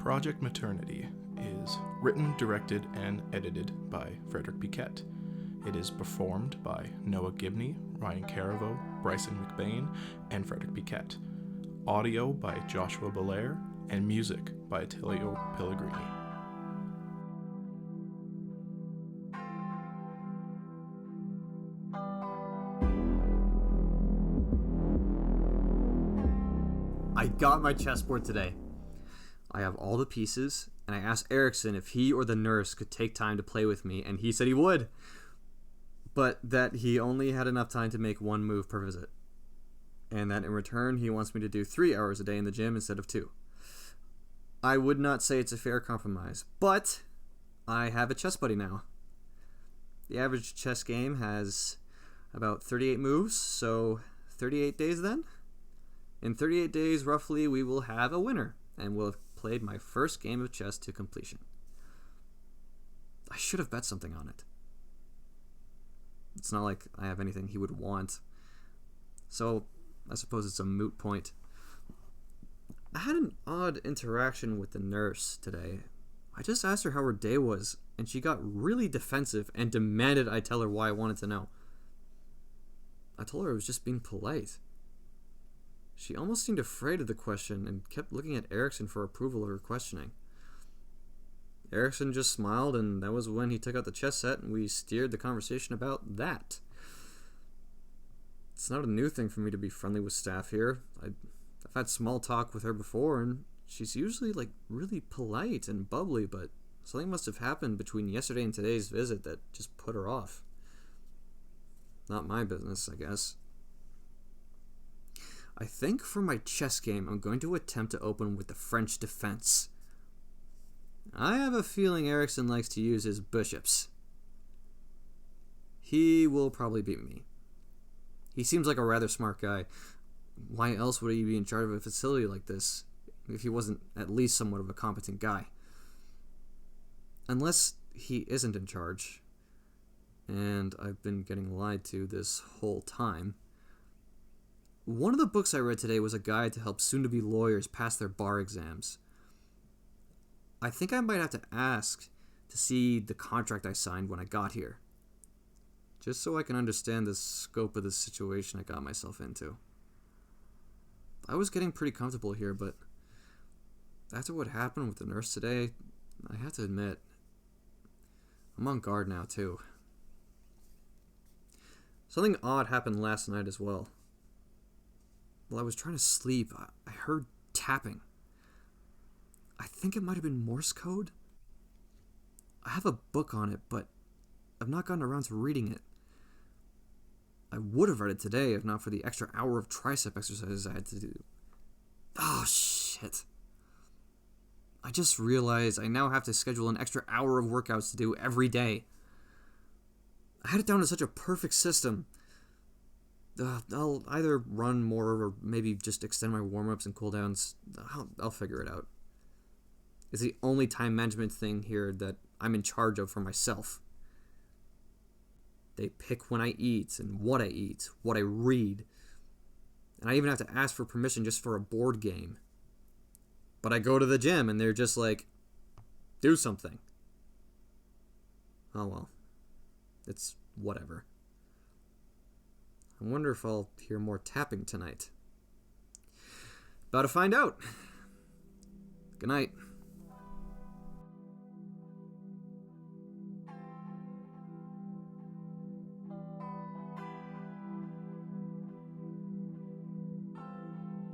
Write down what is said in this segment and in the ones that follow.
Project Maternity is written, directed, and edited by Frederick Piquet. It is performed by Noah Gibney, Ryan Caravo, Bryson McBain, and Frederick Piquet. Audio by Joshua Belair, and music by Attilio Pellegrini. I got my chessboard today. I have all the pieces, and I asked Erickson if he or the nurse could take time to play with me, and he said he would. But that he only had enough time to make one move per visit. And that in return, he wants me to do 3 hours a day in the gym instead of 2. I would not say it's a fair compromise, but I have a chess buddy now. The average chess game has about 38 moves, so 38 days then? In 38 days, roughly, we will have a winner, and will have played my first game of chess to completion. I should have bet something on it. It's not like I have anything he would want, so I suppose it's a moot point. I had an odd interaction with the nurse today. I just asked her how her day was, and she got really defensive and demanded I tell her why I wanted to know. I told her I was just being polite. She almost seemed afraid of the question and kept looking at Erickson for approval of her questioning. Erickson just smiled, and that was when he took out the chess set and we steered the conversation about that. It's not a new thing for me to be friendly with staff here. I've had small talk with her before, and she's usually really polite and bubbly, but something must have happened between yesterday and today's visit that just put her off. Not my business, I guess. I think for my chess game, I'm going to attempt to open with the French defense. I have a feeling Erickson likes to use his bishops. He will probably beat me. He seems like a rather smart guy. Why else would he be in charge of a facility like this if he wasn't at least somewhat of a competent guy? Unless he isn't in charge, and I've been getting lied to this whole time. One of the books I read today was a guide to help soon-to-be lawyers pass their bar exams. I think I might have to ask to see the contract I signed when I got here, just so I can understand the scope of the situation I got myself into. I was getting pretty comfortable here, but after what happened with the nurse today, I have to admit, I'm on guard now too. Something odd happened last night as well. While I was trying to sleep, I heard tapping. I think it might have been Morse code. I have a book on it, but I've not gotten around to reading it. I would have read it today if not for the extra hour of tricep exercises I had to do. Oh, shit. I just realized I now have to schedule an extra hour of workouts to do every day. I had it down to such a perfect system. I'll either run more or maybe just extend my warm-ups and cooldowns. I'll figure it out. It's the only time management thing here that I'm in charge of for myself. They pick when I eat and what I eat, what I read. And I even have to ask for permission just for a board game. But I go to the gym and they're just like, do something. Oh well. It's whatever. I wonder if I'll hear more tapping tonight. About to find out. Good night.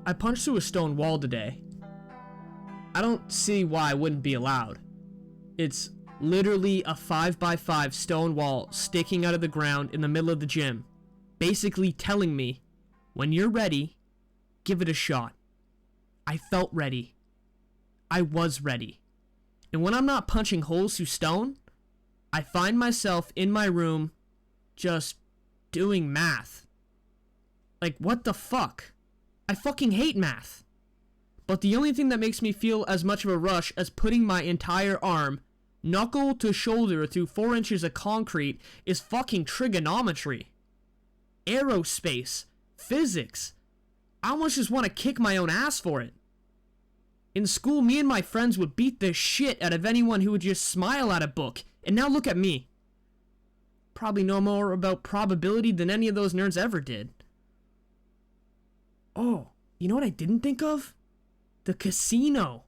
I punched through a stone wall today. I don't see why I wouldn't be allowed. It's literally a 5x5 stone wall sticking out of the ground in the middle of the gym, basically telling me, when you're ready, give it a shot. I felt ready. I was ready. And when I'm not punching holes through stone, I find myself in my room just doing math. Like, what the fuck? I fucking hate math. But the only thing that makes me feel as much of a rush as putting my entire arm, knuckle to shoulder through 4 inches of concrete, is fucking trigonometry. Aerospace. Physics. I almost just want to kick my own ass for it. In school, me and my friends would beat the shit out of anyone who would just smile at a book. And now look at me. Probably know more about probability than any of those nerds ever did. Oh, you know what I didn't think of? The casino.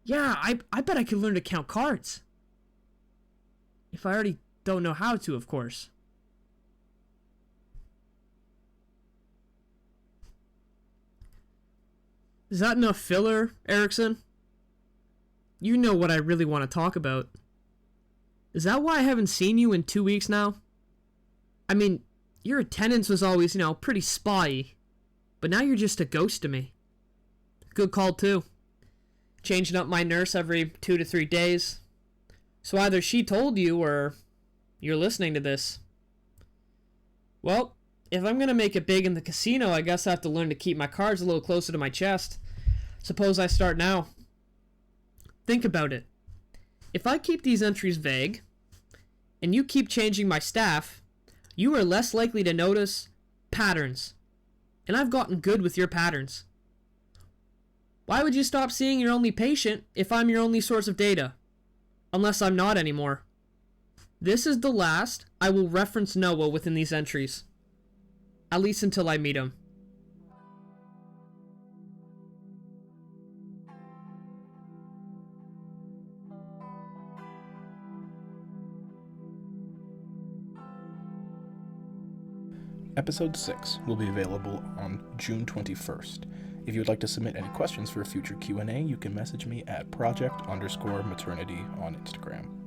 Yeah, I bet I could learn to count cards. If I already don't know how to, of course. Is that enough filler, Erickson? You know what I really want to talk about. Is that why I haven't seen you in 2 weeks now? I mean, your attendance was always, pretty spotty. But now you're just a ghost to me. Good call, too. Changing up my nurse every 2 to 3 days. So either she told you or you're listening to this. Well, if I'm going to make it big in the casino, I guess I have to learn to keep my cards a little closer to my chest. Suppose I start now. Think about it. If I keep these entries vague, and you keep changing my staff, you are less likely to notice patterns. And I've gotten good with your patterns. Why would you stop seeing your only patient if I'm your only source of data? Unless I'm not anymore. This is the last I will reference Noah within these entries. At least until I meet him. Episode 6 will be available on June 21st. If you would like to submit any questions for a future Q&A, you can message me at project_maternity on Instagram.